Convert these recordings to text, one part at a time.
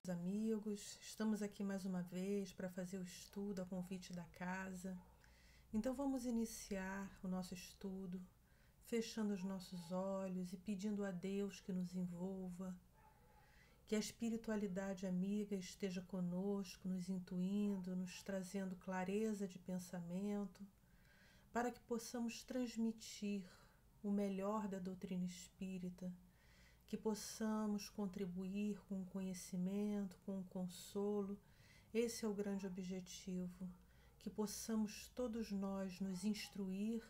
Amigos, estamos aqui mais uma vez para fazer o estudo a convite da casa. Então vamos iniciar o nosso estudo, fechando os nossos olhos e pedindo a Deus que nos envolva, que a espiritualidade amiga esteja conosco, nos intuindo, nos trazendo clareza de pensamento, para que possamos transmitir o melhor da doutrina espírita, que possamos contribuir com o conhecimento, com o consolo. Esse é o grande objetivo, que possamos todos nós nos instruir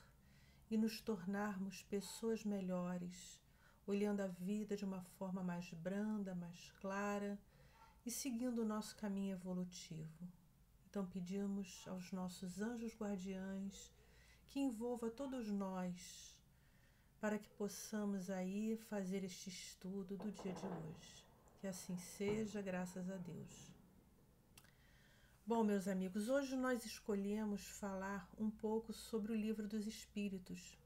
e nos tornarmos pessoas melhores, olhando a vida de uma forma mais branda, mais clara e seguindo o nosso caminho evolutivo. Então pedimos aos nossos anjos guardiães que envolva todos nós, para que possamos aí fazer este estudo do dia de hoje. Que assim seja, graças a Deus. Bom, meus amigos, hoje nós escolhemos falar um pouco sobre o Livro dos Espíritos,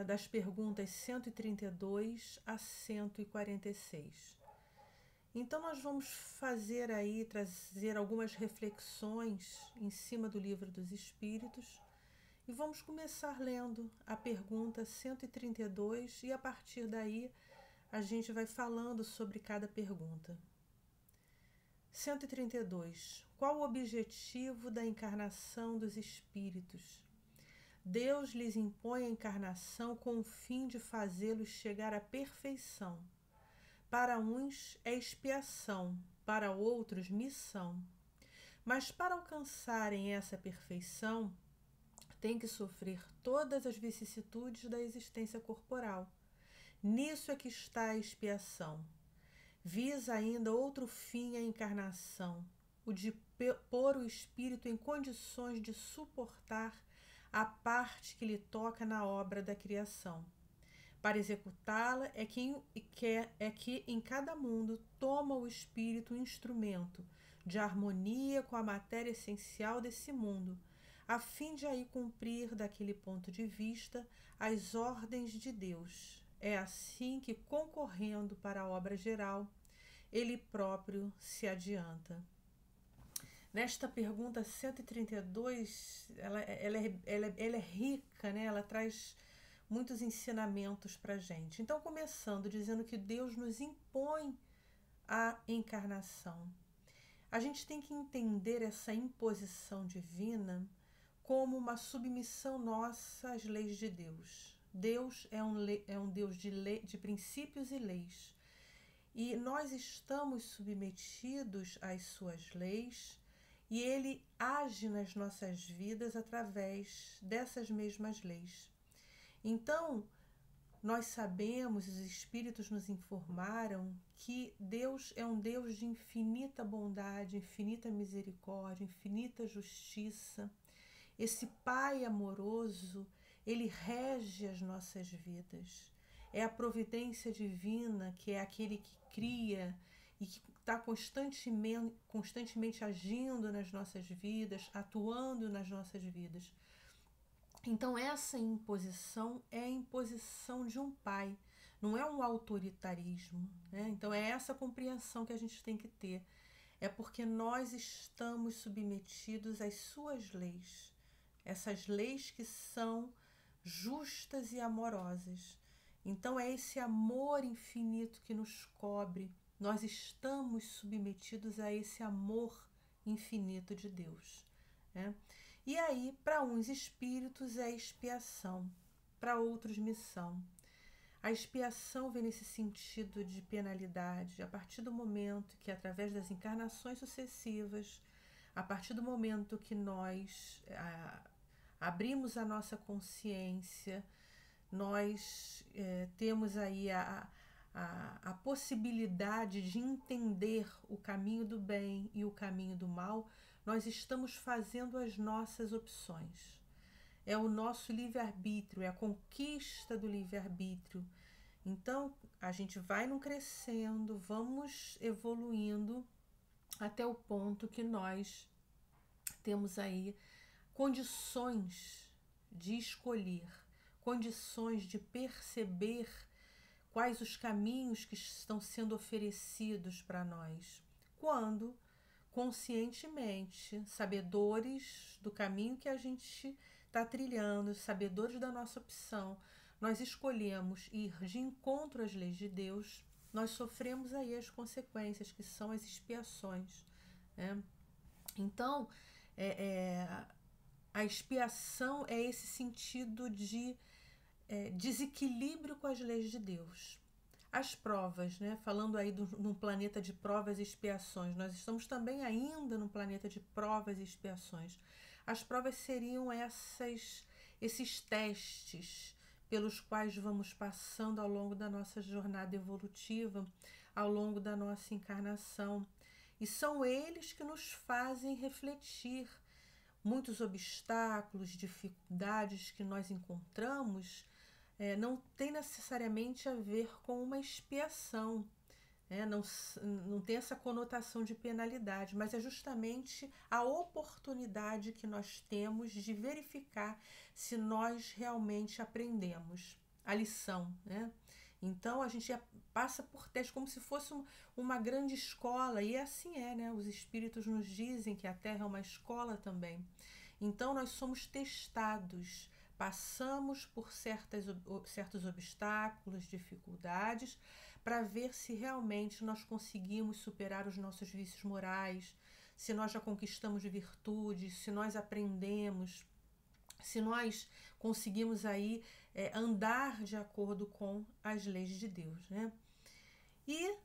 das perguntas 132 a 146. Então nós vamos trazer algumas reflexões em cima do Livro dos Espíritos. E vamos começar lendo a pergunta 132 e a partir daí a gente vai falando sobre cada pergunta. 132. Qual o objetivo da encarnação dos espíritos? Deus lhes impõe a encarnação com o fim de fazê-los chegar à perfeição. Para uns é expiação, para outros missão. Mas para alcançarem essa perfeição, tem que sofrer todas as vicissitudes da existência corporal. Nisso é que está a expiação. Visa ainda outro fim à encarnação, o de pôr o espírito em condições de suportar a parte que lhe toca na obra da criação. Para executá-la é que em cada mundo toma o espírito um instrumento de harmonia com a matéria essencial desse mundo, a fim de aí cumprir, daquele ponto de vista, as ordens de Deus. É assim que, concorrendo para a obra geral, ele próprio se adianta. Nesta pergunta 132, ela é rica, né? Ela traz muitos ensinamentos para a gente. Então, começando dizendo que Deus nos impõe a encarnação. A gente tem que entender essa imposição divina como uma submissão nossa às leis de Deus. Deus é um Deus de princípios e leis. E nós estamos submetidos às suas leis e Ele age nas nossas vidas através dessas mesmas leis. Então, nós sabemos, os Espíritos nos informaram, que Deus é um Deus de infinita bondade, infinita misericórdia, infinita justiça. Esse Pai amoroso, ele rege as nossas vidas. É a providência divina, que é aquele que cria e que está constantemente agindo nas nossas vidas, atuando nas nossas vidas. Então essa imposição é a imposição de um pai, não é um autoritarismo, né? Então é essa compreensão que a gente tem que ter. É porque nós estamos submetidos às suas leis. Essas leis que são justas e amorosas. Então é esse amor infinito que nos cobre. Nós estamos submetidos a esse amor infinito de Deus, né? E aí, para uns espíritos é expiação, para outros missão. A expiação vem nesse sentido de penalidade, a partir do momento que, através das encarnações sucessivas, a partir do momento que nós abrimos a nossa consciência, nós temos aí a possibilidade de entender o caminho do bem e o caminho do mal, nós estamos fazendo as nossas opções. É o nosso livre-arbítrio, é a conquista do livre-arbítrio. Então, a gente vai crescendo, vamos evoluindo até o ponto que nós temos aí condições de escolher, condições de perceber quais os caminhos que estão sendo oferecidos para nós. Quando, conscientemente, sabedores do caminho que a gente está trilhando, sabedores da nossa opção, nós escolhemos ir de encontro às leis de Deus, nós sofremos aí as consequências, que são as expiações, né? Então, a expiação é esse sentido de desequilíbrio com as leis de Deus. As provas, né? Falando aí num planeta de provas e expiações, nós estamos também ainda num planeta de provas e expiações. As provas seriam esses testes pelos quais vamos passando ao longo da nossa jornada evolutiva, ao longo da nossa encarnação. E são eles que nos fazem refletir. Muitos obstáculos, dificuldades que nós encontramos não tem necessariamente a ver com uma expiação, não tem essa conotação de penalidade, mas é justamente a oportunidade que nós temos de verificar se nós realmente aprendemos a lição, né? Então a gente passa por testes como se fosse uma grande escola, e assim né? Os espíritos nos dizem que a Terra é uma escola também. Então nós somos testados, passamos por certos obstáculos, dificuldades, para ver se realmente nós conseguimos superar os nossos vícios morais, se nós já conquistamos virtudes, se nós aprendemos, se nós conseguimos aí andar de acordo com as leis de Deus, né? E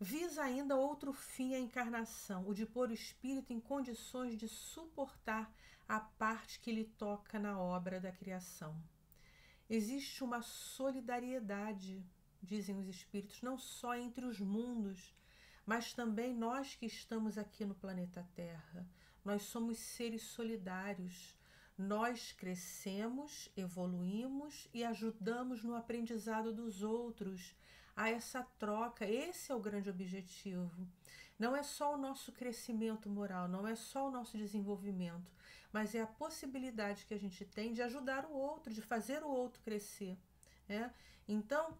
visa ainda outro fim à encarnação, o de pôr o espírito em condições de suportar a parte que lhe toca na obra da criação. Existe uma solidariedade, dizem os espíritos, não só entre os mundos, mas também nós que estamos aqui no planeta Terra. Nós somos seres solidários. Nós crescemos, evoluímos e ajudamos no aprendizado dos outros, a essa troca. Esse é o grande objetivo. Não é só o nosso crescimento moral, não é só o nosso desenvolvimento, mas é a possibilidade que a gente tem de ajudar o outro, de fazer o outro crescer, né? Então,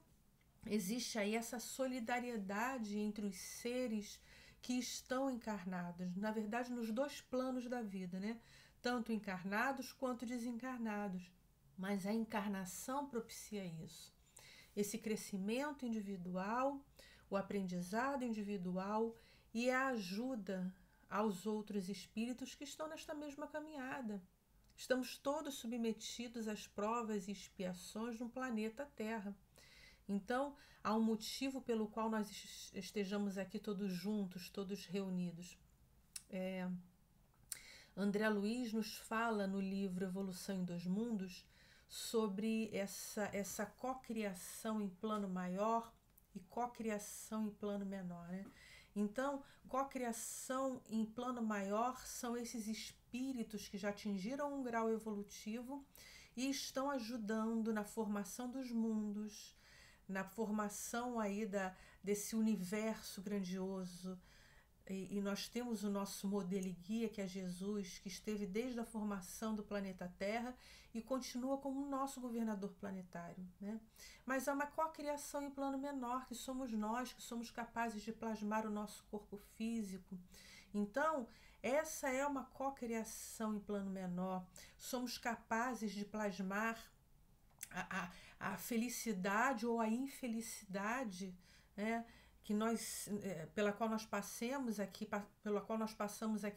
existe aí essa solidariedade entre os seres que estão encarnados, na verdade, nos dois planos da vida, né? Tanto encarnados quanto desencarnados. Mas a encarnação propicia isso. Esse crescimento individual, o aprendizado individual e a ajuda aos outros espíritos que estão nesta mesma caminhada. Estamos todos submetidos às provas e expiações no planeta Terra. Então, há um motivo pelo qual nós estejamos aqui todos juntos, todos reunidos. André Luiz nos fala no livro Evolução em Dois Mundos sobre essa cocriação em plano maior e cocriação em plano menor, né? Então, cocriação em plano maior são esses espíritos que já atingiram um grau evolutivo e estão ajudando na formação dos mundos, na formação aí desse universo grandioso. E nós temos o nosso modelo e guia, que é Jesus, que esteve desde a formação do planeta Terra e continua como o nosso governador planetário, né? Mas há uma cocriação em plano menor, que somos nós, que somos capazes de plasmar o nosso corpo físico. Então, essa é uma cocriação em plano menor. Somos capazes de plasmar a felicidade ou a infelicidade, né? Pela qual nós passamos aqui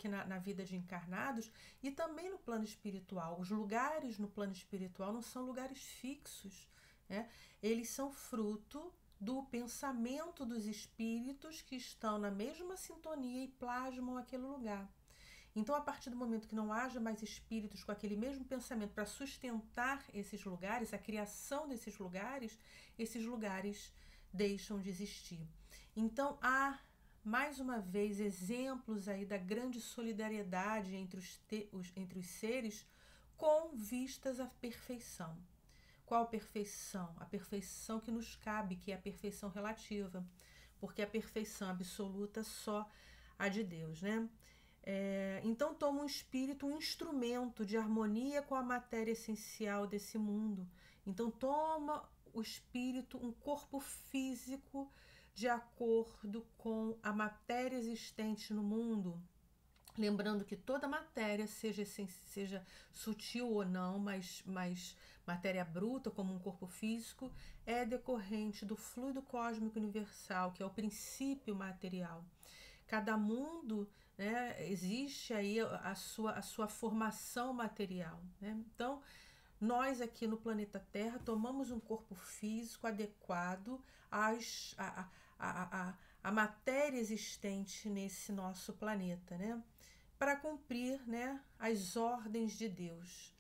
na vida de encarnados, e também no plano espiritual. Os lugares no plano espiritual não são lugares fixos, né? Eles são fruto do pensamento dos espíritos que estão na mesma sintonia e plasmam aquele lugar. Então, a partir do momento que não haja mais espíritos com aquele mesmo pensamento para sustentar esses lugares, a criação desses lugares, esses lugares deixam de existir. Então, há, mais uma vez, exemplos aí da grande solidariedade entre os seres com vistas à perfeição. Qual perfeição? A perfeição que nos cabe, que é a perfeição relativa, porque a perfeição absoluta só a de Deus, né? Então, toma um espírito, um instrumento de harmonia com a matéria essencial desse mundo. Então, toma o espírito um corpo físico de acordo com a matéria existente no mundo. Lembrando que toda matéria, seja sutil ou não, mas matéria bruta, como um corpo físico, é decorrente do fluido cósmico universal, que é o princípio material. Cada mundo, né, existe aí a sua formação material, né? Então, nós aqui no planeta Terra tomamos um corpo físico adequado à matéria existente nesse nosso planeta, né? Para cumprir, né, as ordens de Deus.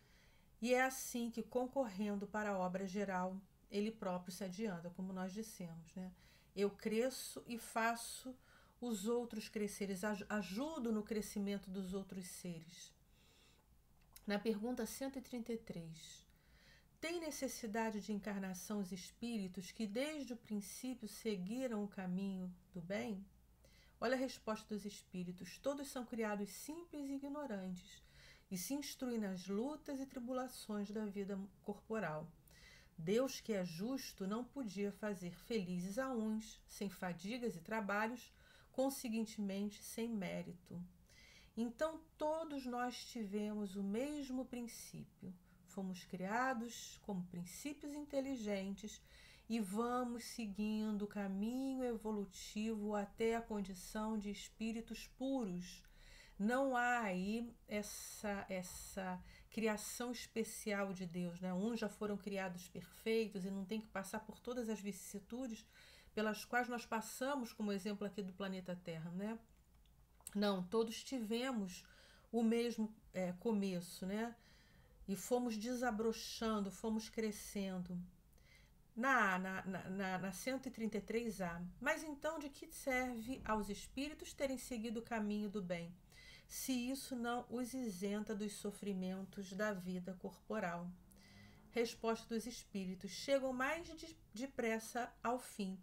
E é assim que, concorrendo para a obra geral, ele próprio se adianta, como nós dissemos, né? Eu cresço e faço os outros crescerem, ajudo no crescimento dos outros seres. Na pergunta 133, tem necessidade de encarnação os espíritos que desde o princípio seguiram o caminho do bem? Olha a resposta dos espíritos: todos são criados simples e ignorantes e se instruem nas lutas e tribulações da vida corporal. Deus, que é justo, não podia fazer felizes a uns sem fadigas e trabalhos, conseguintemente sem mérito. Então todos nós tivemos o mesmo princípio. Fomos criados como princípios inteligentes e vamos seguindo o caminho evolutivo até a condição de espíritos puros. Não há aí essa criação especial de Deus, né? Uns já foram criados perfeitos e não tem que passar por todas as vicissitudes pelas quais nós passamos, como exemplo aqui do planeta Terra, né? Não, todos tivemos o mesmo começo, né? E fomos desabrochando, fomos crescendo. Na 133A, mas então de que serve aos espíritos terem seguido o caminho do bem, se isso não os isenta dos sofrimentos da vida corporal? Resposta dos espíritos: chegam mais depressa ao fim.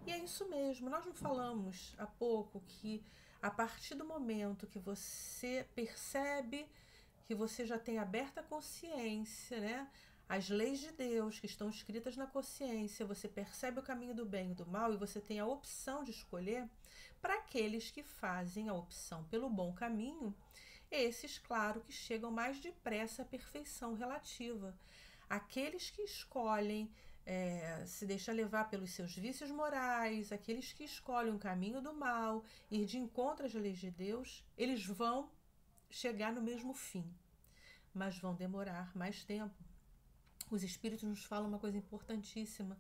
E é isso mesmo, nós não falamos há pouco que a partir do momento que você percebe que você já tem aberta a consciência, né? As leis de Deus que estão escritas na consciência, você percebe o caminho do bem e do mal e você tem a opção de escolher. Para aqueles que fazem a opção pelo bom caminho, esses, claro, que chegam mais depressa à perfeição relativa. Aqueles que escolhem se deixar levar pelos seus vícios morais, aqueles que escolhem o caminho do mal, ir de encontro às leis de Deus, eles vão chegar no mesmo fim, mas vão demorar mais tempo. Os espíritos nos falam uma coisa importantíssima: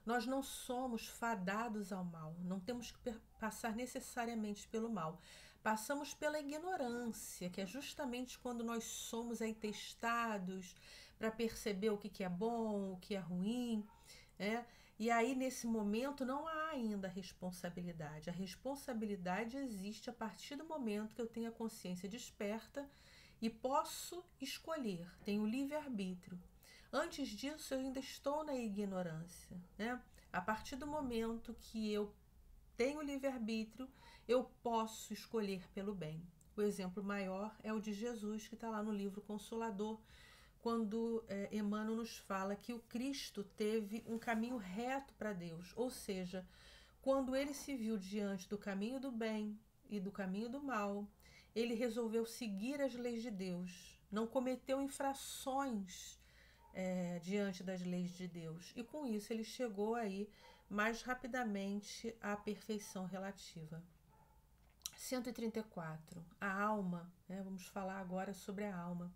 nós não somos fadados ao mal, não temos que passar necessariamente pelo mal. Passamos pela ignorância, que é justamente quando nós somos aí testados para perceber o que é bom, o que é ruim, né? E aí, nesse momento, não há ainda responsabilidade. A responsabilidade existe a partir do momento que eu tenho a consciência desperta e posso escolher, tenho livre-arbítrio. Antes disso, eu ainda estou na ignorância, né? A partir do momento que eu tenho livre-arbítrio, eu posso escolher pelo bem. O exemplo maior é o de Jesus, que está lá no livro Consolador, quando Emmanuel nos fala que o Cristo teve um caminho reto para Deus, ou seja, quando ele se viu diante do caminho do bem e do caminho do mal, ele resolveu seguir as leis de Deus, não cometeu infrações diante das leis de Deus, e com isso ele chegou aí mais rapidamente à perfeição relativa. 134. A alma, né? Vamos falar agora sobre a alma.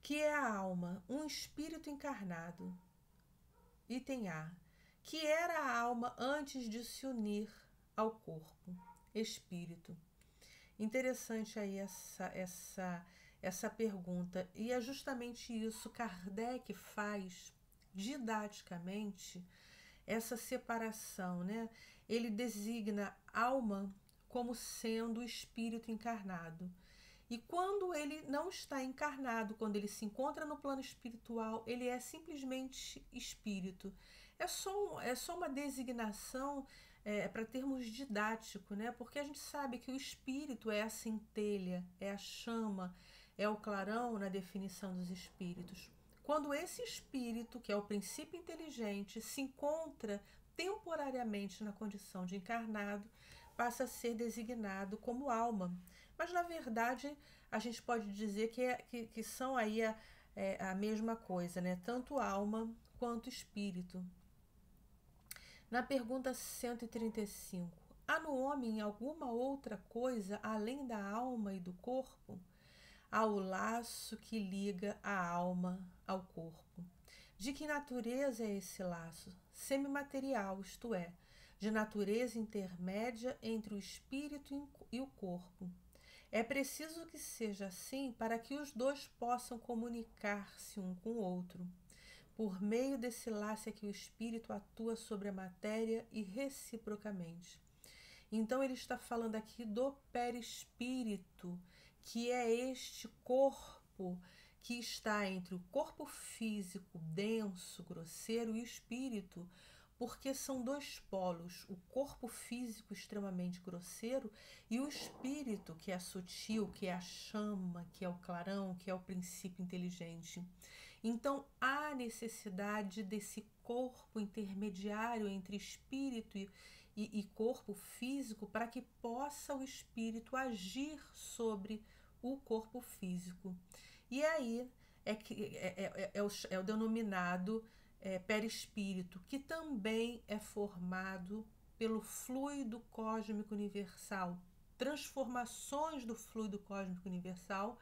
Que é a alma? Um espírito encarnado. Item A. Que era a alma antes de se unir ao corpo? Espírito. Interessante aí essa pergunta. E é justamente isso Kardec faz didaticamente, essa separação, né? Ele designa alma como sendo o espírito encarnado. E quando ele não está encarnado, quando ele se encontra no plano espiritual, ele é simplesmente espírito. É só uma designação para termos didático, né? Porque a gente sabe que o espírito é a centelha, é a chama, é o clarão na definição dos espíritos. quando esse espírito, que é o princípio inteligente, se encontra temporariamente na condição de encarnado, passa a ser designado como alma. Mas, na verdade, a gente pode dizer que são aí a mesma coisa, né? Tanto alma quanto espírito. Na pergunta 135, há no homem alguma outra coisa além da alma e do corpo? Há o laço que liga a alma ao corpo. De que natureza é esse laço? Semimaterial, isto é, de natureza intermédia entre o espírito e o corpo. É preciso que seja assim para que os dois possam comunicar-se um com o outro. Por meio desse laço é que o espírito atua sobre a matéria e reciprocamente. Então ele está falando aqui do perispírito, que é este corpo que está entre o corpo físico denso, grosseiro, e o espírito, porque são dois polos, o corpo físico extremamente grosseiro e o espírito, que é sutil, que é a chama, que é o clarão, que é o princípio inteligente. Então há necessidade desse corpo intermediário entre espírito e corpo físico para que possa o espírito agir sobre o corpo físico. E aí é o denominado perispírito, que também é formado pelo fluido cósmico universal, transformações do fluido cósmico universal,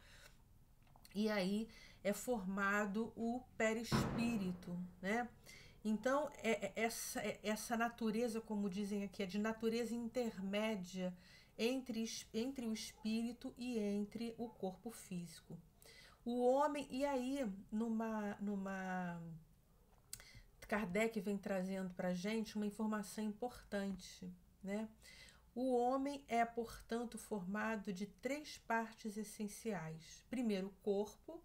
e aí é formado o perispírito, né? Então, essa natureza, como dizem aqui, é de natureza intermédia entre o espírito e entre o corpo físico. O homem, e aí, Kardec vem trazendo para a gente uma informação importante, né? O homem é, portanto, formado de 3 partes essenciais. Primeiro, o corpo.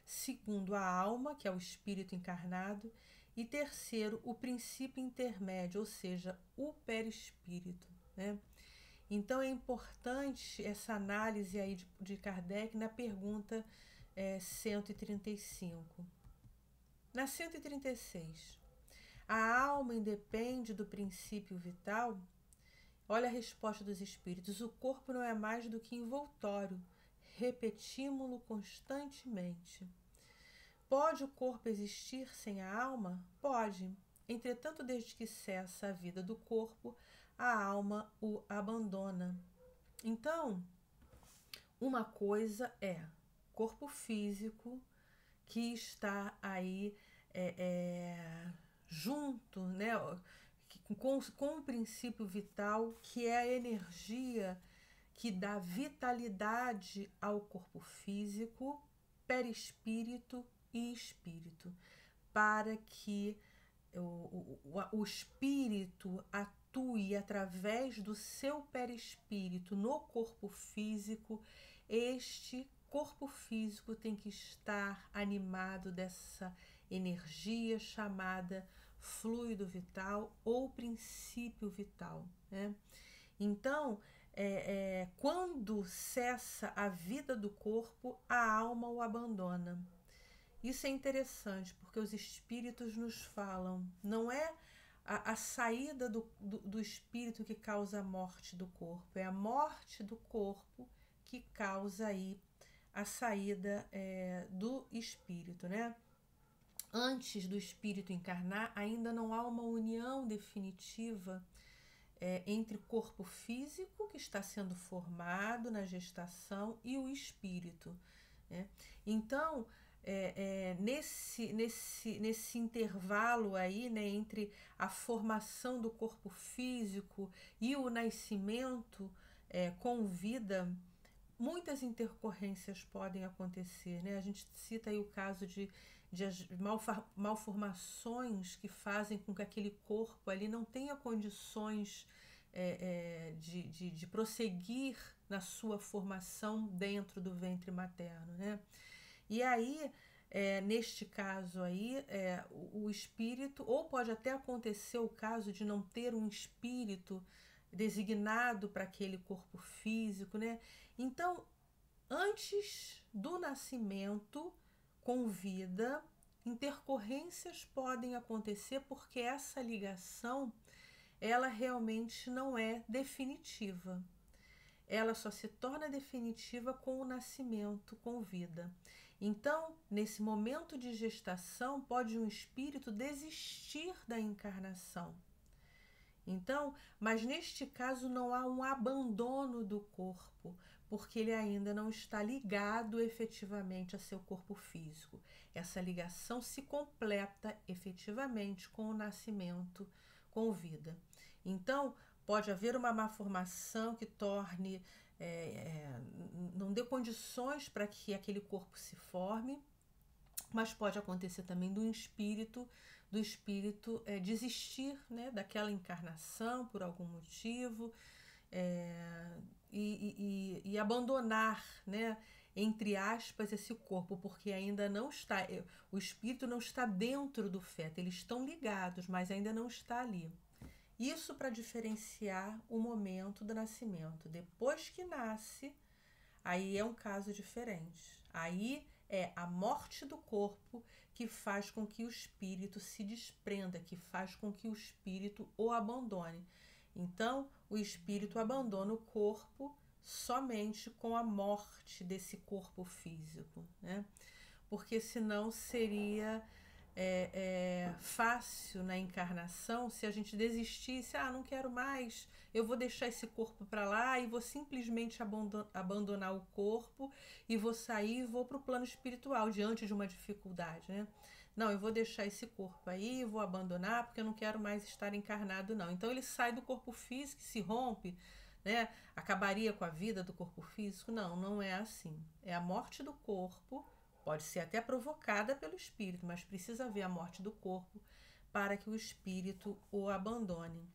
Segundo, a alma, que é o espírito encarnado. E terceiro, o princípio intermédio, ou seja, o perispírito, né? Então é importante essa análise aí de Kardec na pergunta 135. Na 136, a alma independe do princípio vital? Olha a resposta dos espíritos: o corpo não é mais do que envoltório, repetimos-lo constantemente. Pode o corpo existir sem a alma? Pode. Entretanto, desde que cessa a vida do corpo, a alma o abandona. Então, uma coisa é corpo físico que está aí junto, né, com o princípio vital, que é a energia que dá vitalidade ao corpo físico, perispírito e espírito, para que o espírito atue através do seu perispírito no corpo físico. Este corpo físico tem que estar animado dessa energia chamada fluido vital ou princípio vital, né? Então, quando cessa a vida do corpo, a alma o abandona. Isso é interessante, porque os espíritos nos falam, não é a saída do espírito que causa a morte do corpo, é a morte do corpo que causa aí a saída do espírito, né? Antes do espírito encarnar, ainda não há uma união definitiva entre o corpo físico, que está sendo formado na gestação, e o espírito, né? Então, nesse intervalo aí, né, entre a formação do corpo físico e o nascimento com vida, muitas intercorrências podem acontecer, né? A gente cita aí o caso de malformações que fazem com que aquele corpo ali não tenha condições de prosseguir na sua formação dentro do ventre materno, né? E aí, neste caso aí, o espírito, ou pode até acontecer o caso de não ter um espírito designado para aquele corpo físico, né? Então, antes do nascimento, com vida, intercorrências podem acontecer porque essa ligação, ela realmente não é definitiva. Ela só se torna definitiva com o nascimento, com vida. Então, nesse momento de gestação, pode um espírito desistir da encarnação. Então, mas neste caso não há um abandono do corpo, porque ele ainda não está ligado efetivamente a seu corpo físico. Essa ligação se completa efetivamente com o nascimento, com vida. Então, pode haver uma malformação que torne, não dê condições para que aquele corpo se forme, mas pode acontecer também do espírito desistir, né, daquela encarnação por algum motivo, e abandonar, né, entre aspas, esse corpo, porque ainda não está, o espírito não está dentro do feto, eles estão ligados, mas ainda não está ali. Isso para diferenciar o momento do nascimento. Depois que nasce, aí é um caso diferente. Aí é a morte do corpo que faz com que o espírito se desprenda, que faz com que o espírito o abandone. Então, o espírito abandona o corpo somente com a morte desse corpo físico, né? Porque senão seria fácil na encarnação se a gente desistisse, não quero mais, eu vou deixar esse corpo para lá e vou simplesmente abandonar o corpo e vou sair e vou para o plano espiritual diante de uma dificuldade, né? Não, eu vou deixar esse corpo aí, vou abandonar porque eu não quero mais estar encarnado, não. Então ele sai do corpo físico, se rompe, né? Acabaria com a vida do corpo físico? Não, não é assim. É a morte do corpo. Pode ser até provocada pelo espírito, mas precisa haver a morte do corpo para que o espírito o abandone.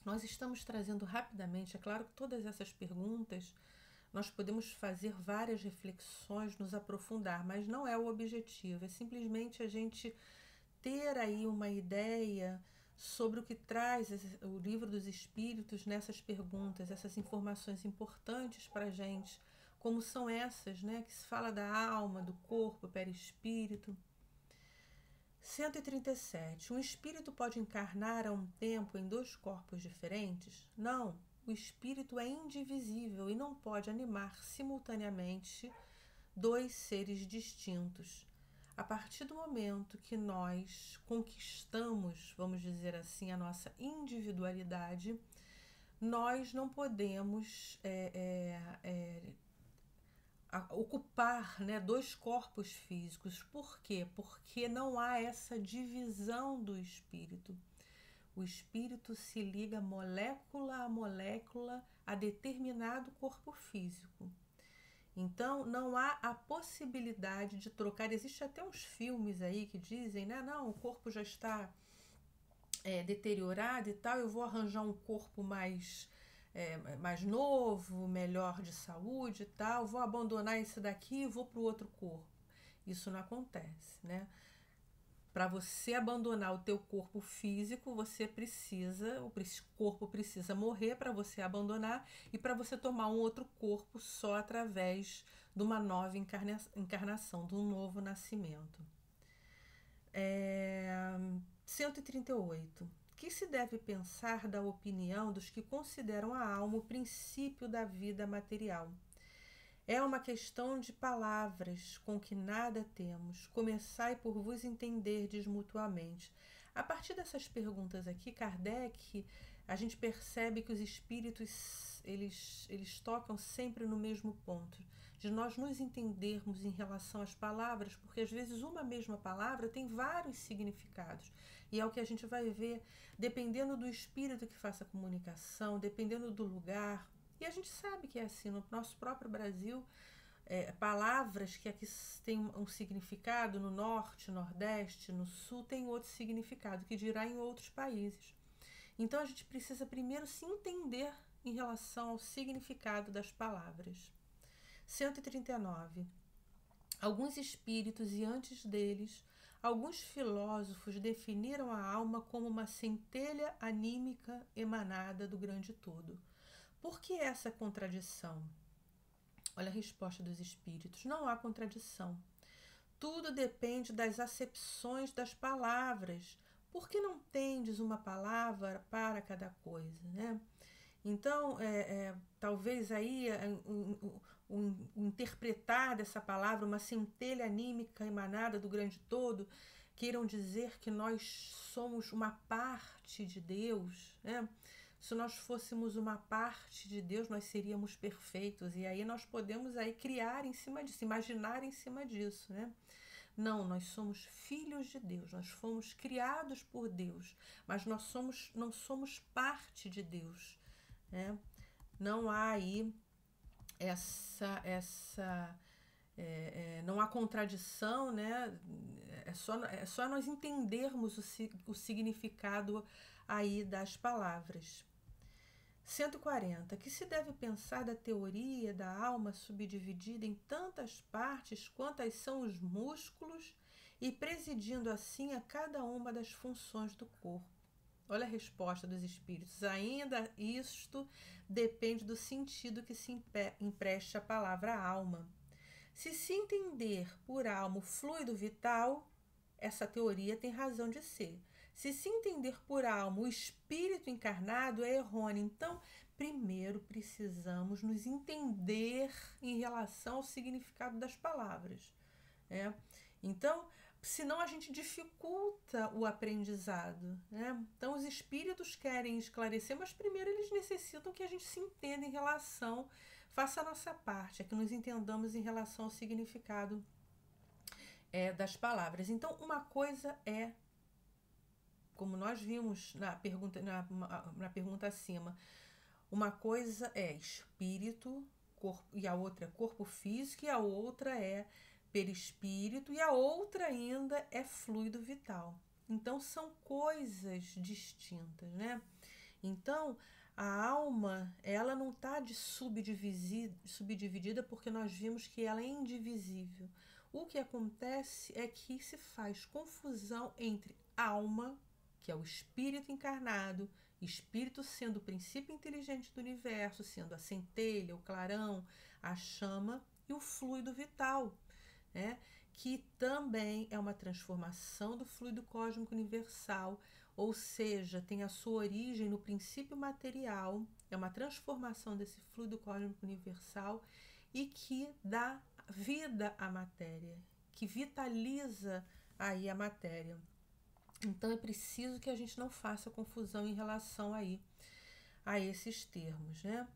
Nós estamos trazendo rapidamente, é claro que todas essas perguntas nós podemos fazer várias reflexões, nos aprofundar, mas não é o objetivo, é simplesmente a gente ter aí uma ideia sobre o que traz o livro dos espíritos nessas perguntas, essas informações importantes para a gente, como são essas, né, que se fala da alma, do corpo, perispírito. 137. Um espírito pode encarnar a um tempo em 2 corpos diferentes? Não, o espírito é indivisível e não pode animar simultaneamente 2 seres distintos. A partir do momento que nós conquistamos, vamos dizer assim, a nossa individualidade, nós não podemos ocupar, né, 2 corpos físicos. Por quê? Porque não há essa divisão do espírito. O espírito se liga molécula a molécula a determinado corpo físico. Então, não há a possibilidade de trocar. Existe até uns filmes aí que dizem, né, não, o corpo já está deteriorado e tal, eu vou arranjar um corpo mais novo, melhor de saúde e tal, vou abandonar esse daqui e vou para o outro corpo. Isso não acontece, né? Para você abandonar o teu corpo físico, o corpo precisa morrer para você abandonar e para você tomar um outro corpo só através de uma nova encarnação, de um novo nascimento. 138. Que se deve pensar da opinião dos que consideram a alma o princípio da vida material? É uma questão de palavras com que nada temos. Começai por vos entenderdes mutuamente. A partir dessas perguntas aqui, Kardec, a gente percebe que os espíritos eles tocam sempre no mesmo ponto, de nós nos entendermos em relação às palavras, porque às vezes uma mesma palavra tem vários significados. E é o que a gente vai ver, dependendo do espírito que faça a comunicação, dependendo do lugar. E a gente sabe que é assim, no nosso próprio Brasil, palavras que aqui têm um significado, no norte, nordeste, no sul, tem outro significado, que dirá em outros países. Então a gente precisa primeiro se entender em relação ao significado das palavras. 139. Alguns espíritos e antes deles, alguns filósofos definiram a alma como uma centelha anímica emanada do grande todo. Por que essa contradição? Olha a resposta dos espíritos. Não há contradição. Tudo depende das acepções das palavras. Por que não tendes uma palavra para cada coisa, né? Então, talvez aí o interpretar dessa palavra, uma centelha anímica emanada do grande todo, queiram dizer que nós somos uma parte de Deus, né? Se nós fôssemos uma parte de Deus, nós seríamos perfeitos. E aí nós podemos aí criar em cima disso, imaginar em cima disso, né? Não, nós somos filhos de Deus, nós fomos criados por Deus, mas nós não somos parte de Deus, né? Não há aí não há contradição, né? É só nós entendermos o significado aí das palavras. 140. Que se deve pensar da teoria da alma subdividida em tantas partes quantas são os músculos e presidindo assim a cada uma das funções do corpo? Olha a resposta dos espíritos. Ainda isto depende do sentido que se empreste à palavra alma. Se entender por alma o fluido vital, essa teoria tem razão de ser. Se entender por alma o espírito encarnado, é errôneo. Então, primeiro precisamos nos entender em relação ao significado das palavras, né? Então, senão a gente dificulta o aprendizado, né? Então, os espíritos querem esclarecer, mas primeiro eles necessitam que a gente se entenda em relação, faça a nossa parte, é que nos entendamos em relação ao significado das palavras. Então, uma coisa é, como nós vimos na pergunta acima, uma coisa é espírito, corpo, e a outra é corpo físico, e a outra é perispírito, e a outra ainda é fluido vital. Então, são coisas distintas, né? Então, a alma, ela não está subdividida porque nós vimos que ela é indivisível. O que acontece é que se faz confusão entre alma, que é o espírito encarnado, espírito sendo o princípio inteligente do universo, sendo a centelha, o clarão, a chama, e o fluido vital, né? Que também é uma transformação do fluido cósmico universal, ou seja, tem a sua origem no princípio material, é uma transformação desse fluido cósmico universal e que dá vida à matéria, que vitaliza aí a matéria. Então é preciso que a gente não faça confusão em relação aí a esses termos, né?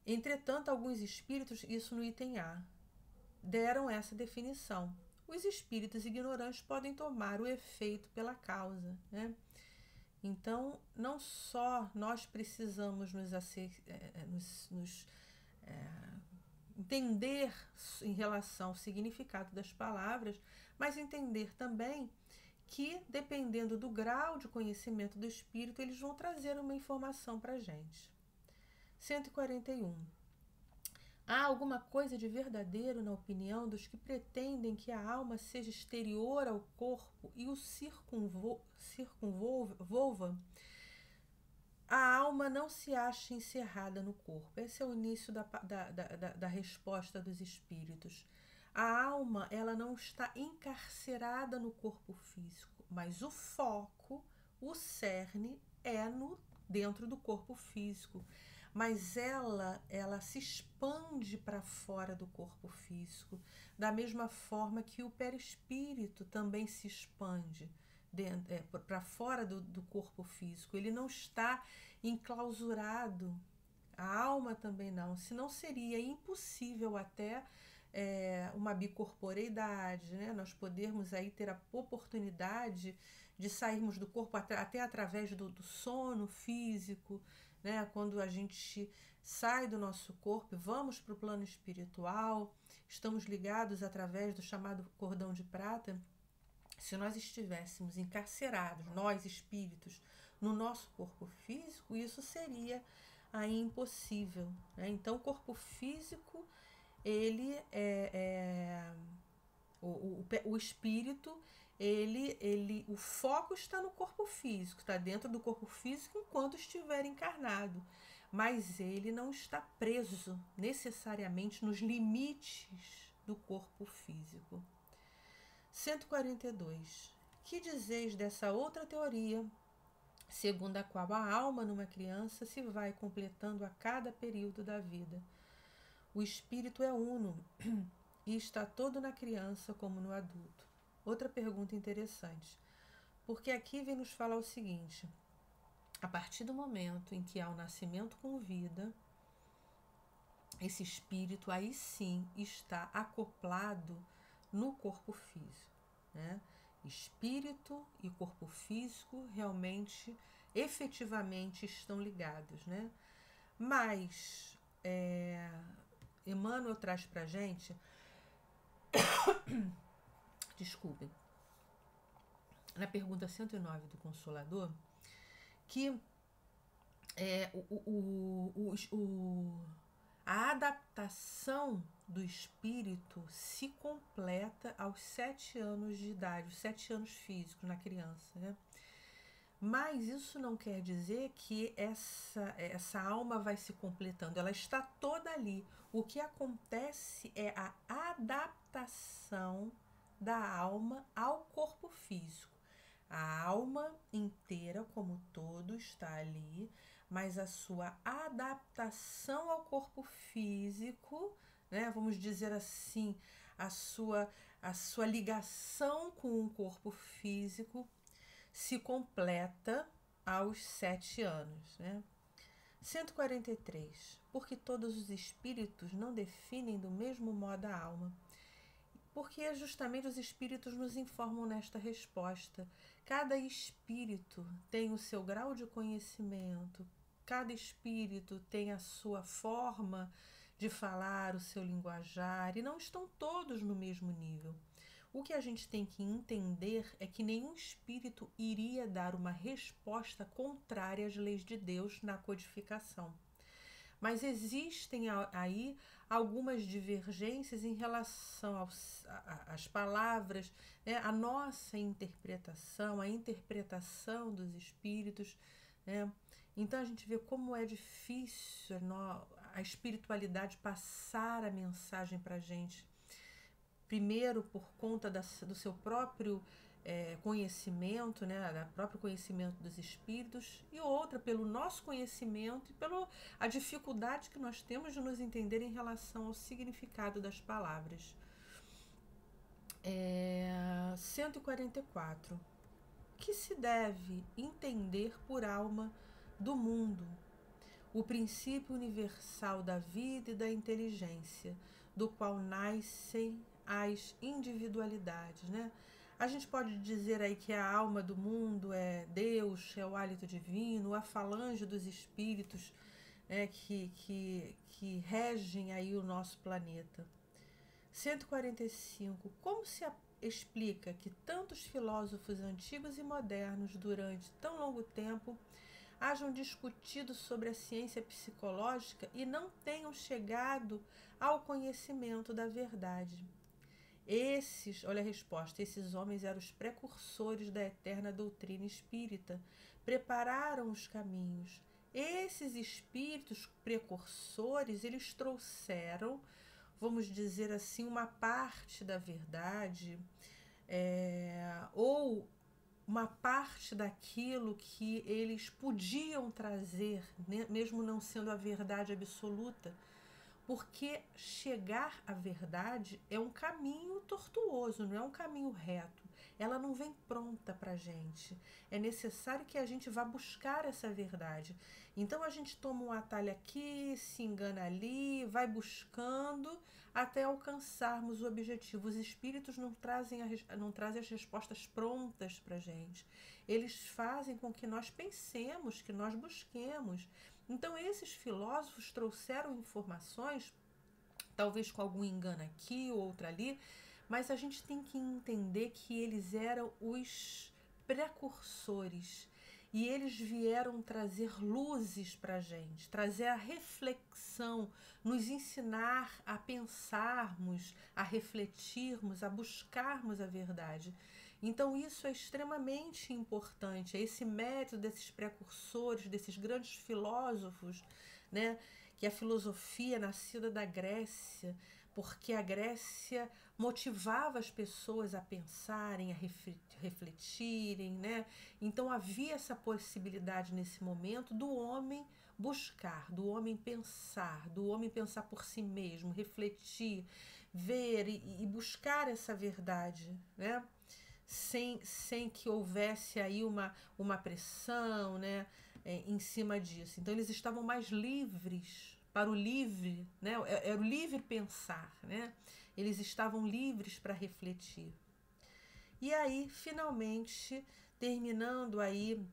Entretanto, alguns espíritos, isso no item A, deram essa definição. Os espíritos ignorantes podem tomar o efeito pela causa, né? Então, não só nós precisamos entender em relação ao significado das palavras, mas entender também que, dependendo do grau de conhecimento do espírito, eles vão trazer uma informação para a gente. 141. Há alguma coisa de verdadeiro na opinião dos que pretendem que a alma seja exterior ao corpo e o circunvolva? A alma não se acha encerrada no corpo. Esse é o início da resposta dos espíritos. A alma, ela não está encarcerada no corpo físico, mas o foco, o cerne, é dentro do corpo físico. Mas ela se expande para fora do corpo físico, da mesma forma que o perispírito também se expande para fora do corpo físico. Ele não está enclausurado, a alma também não, senão seria impossível até uma bicorporeidade, né? Nós podermos aí ter a oportunidade de sairmos do corpo até através do sono físico, né? Quando a gente sai do nosso corpo e vamos para o plano espiritual, estamos ligados através do chamado cordão de prata. Se nós estivéssemos encarcerados, nós espíritos, no nosso corpo físico, isso seria aí impossível, né? Então, o corpo físico, ele o espírito, o foco está no corpo físico, está dentro do corpo físico enquanto estiver encarnado, mas ele não está preso necessariamente nos limites do corpo físico. 142. Que dizeis dessa outra teoria, segundo a qual a alma numa criança se vai completando a cada período da vida? O espírito é uno e está todo na criança como no adulto. Outra pergunta interessante, porque aqui vem nos falar o seguinte: a partir do momento em que há o nascimento com vida, esse espírito aí sim está acoplado no corpo físico, né? Espírito e corpo físico realmente, efetivamente estão ligados, né? Mas Emmanuel traz pra gente, desculpem, na pergunta 109 do Consolador, que a adaptação do espírito se completa aos 7 anos de idade, os 7 anos físicos na criança, né? Mas isso não quer dizer que essa alma vai se completando, ela está toda ali. O que acontece é a adaptação da alma ao corpo físico. A alma inteira, como todo, está ali, mas a sua adaptação ao corpo físico, né, vamos dizer assim, a sua ligação com o corpo físico se completa aos 7 anos, né? 143. Porque todos os espíritos não definem do mesmo modo a alma. Porque justamente os espíritos nos informam nesta resposta. Cada espírito tem o seu grau de conhecimento, cada espírito tem a sua forma de falar, o seu linguajar, e não estão todos no mesmo nível. O que a gente tem que entender é que nenhum espírito iria dar uma resposta contrária às leis de Deus na codificação. Mas existem aí algumas divergências em relação às palavras, né? A nossa interpretação, a interpretação dos espíritos, né? Então a gente vê como é difícil a espiritualidade passar a mensagem para a gente. Primeiro, por conta do seu próprio conhecimento, né, do próprio conhecimento dos espíritos, e outra pelo nosso conhecimento e pela dificuldade que nós temos de nos entender em relação ao significado das palavras. 144. Que se deve entender por alma do mundo? O princípio universal da vida e da inteligência, do qual nascem as individualidades, né? A gente pode dizer aí que a alma do mundo é Deus, é o hálito divino, a falange dos espíritos, né, que regem aí o nosso planeta. 145. Como se explica que tantos filósofos antigos e modernos, durante tão longo tempo, hajam discutido sobre a ciência psicológica e não tenham chegado ao conhecimento da verdade? Olha a resposta, esses homens eram os precursores da eterna doutrina espírita, prepararam os caminhos. Esses espíritos precursores, eles trouxeram, vamos dizer assim, uma parte da verdade, ou uma parte daquilo que eles podiam trazer, né, mesmo não sendo a verdade absoluta. Porque chegar à verdade é um caminho tortuoso, não é um caminho reto. Ela não vem pronta para a gente. É necessário que a gente vá buscar essa verdade. Então a gente toma um atalho aqui, se engana ali, vai buscando até alcançarmos o objetivo. Os espíritos não trazem as respostas prontas para a gente. Eles fazem com que nós pensemos, que nós busquemos. Então esses filósofos trouxeram informações, talvez com algum engano aqui ou outro ali, mas a gente tem que entender que eles eram os precursores e eles vieram trazer luzes para a gente, trazer a reflexão, nos ensinar a pensarmos, a refletirmos, a buscarmos a verdade. Então isso é extremamente importante, é esse mérito desses precursores, desses grandes filósofos, né? Que a filosofia nascida da Grécia, porque a Grécia motivava as pessoas a pensarem, a refletirem, né? Então havia essa possibilidade nesse momento do homem buscar, do homem pensar por si mesmo, refletir, ver e buscar essa verdade, né? Sem que houvesse aí uma pressão, né, em cima disso. Então eles estavam mais livres para o livre, né? Era o livre pensar, né? Eles estavam livres para refletir. E aí, finalmente, terminando aí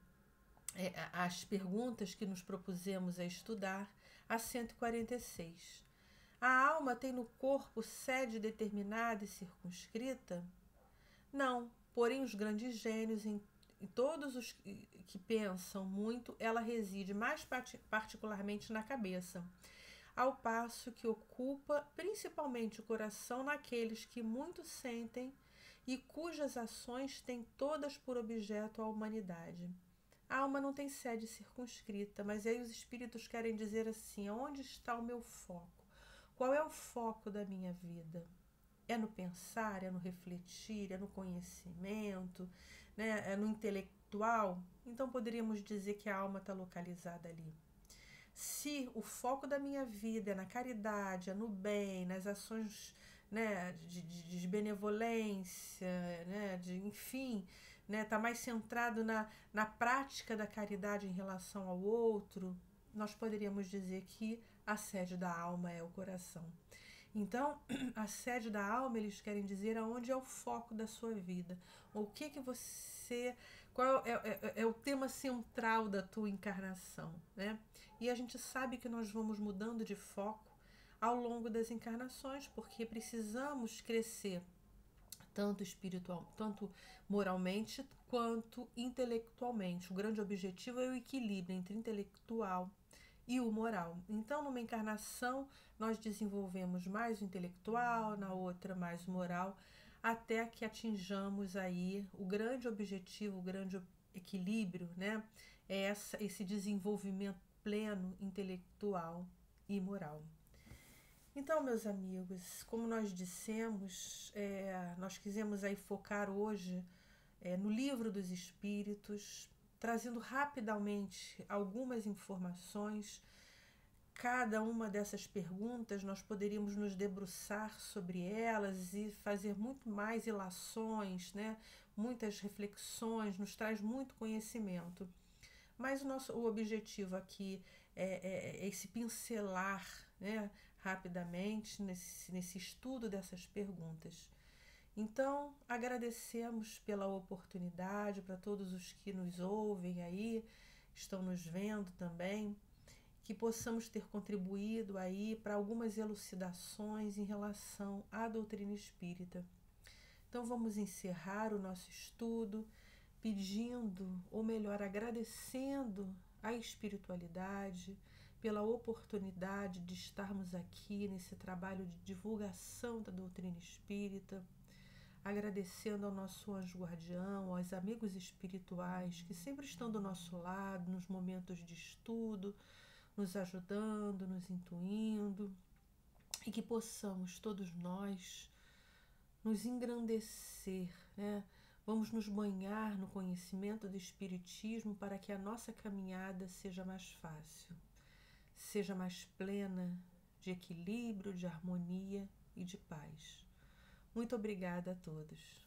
as perguntas que nos propusemos a estudar, a 146. A alma tem no corpo sede determinada e circunscrita? Não, porém os grandes gênios, em todos os que pensam muito, ela reside mais particularmente na cabeça, ao passo que ocupa principalmente o coração naqueles que muito sentem e cujas ações têm todas por objeto a humanidade. A alma não tem sede circunscrita, mas aí os espíritos querem dizer assim: onde está o meu foco? Qual é o foco da minha vida? É no pensar, é no refletir, é no conhecimento, né? É no intelectual? Então poderíamos dizer que a alma está localizada ali. Se o foco da minha vida é na caridade, é no bem, nas ações, né, de benevolência, né, enfim, né, tá mais centrado na prática da caridade em relação ao outro, nós poderíamos dizer que a sede da alma é o coração. Então, a sede da alma, eles querem dizer aonde é o foco da sua vida. O que você... Qual é o tema central da tua encarnação, né? E a gente sabe que nós vamos mudando de foco ao longo das encarnações, porque precisamos crescer tanto espiritual, tanto moralmente quanto intelectualmente. O grande objetivo é o equilíbrio entre intelectual e o moral. Então, numa encarnação, nós desenvolvemos mais o intelectual, na outra mais o moral, até que atinjamos aí o grande objetivo, o grande equilíbrio, né? É esse desenvolvimento pleno intelectual e moral. Então, meus amigos, como nós dissemos, nós quisemos aí focar hoje no Livro dos Espíritos, trazendo rapidamente algumas informações. Cada uma dessas perguntas nós poderíamos nos debruçar sobre elas e fazer muito mais ilações, né? Muitas reflexões, nos traz muito conhecimento. Mas o objetivo aqui é esse pincelar, né, rapidamente nesse estudo dessas perguntas. Então, agradecemos pela oportunidade, para todos os que nos ouvem aí, estão nos vendo também, que possamos ter contribuído aí para algumas elucidações em relação à doutrina espírita. Então, vamos encerrar o nosso estudo pedindo, ou melhor, agradecendo a espiritualidade pela oportunidade de estarmos aqui nesse trabalho de divulgação da doutrina espírita, agradecendo ao nosso anjo guardião, aos amigos espirituais que sempre estão do nosso lado nos momentos de estudo, nos ajudando, nos intuindo, e que possamos todos nós nos engrandecer, né? Vamos nos banhar no conhecimento do Espiritismo para que a nossa caminhada seja mais fácil, seja mais plena de equilíbrio, de harmonia e de paz. Muito obrigada a todos.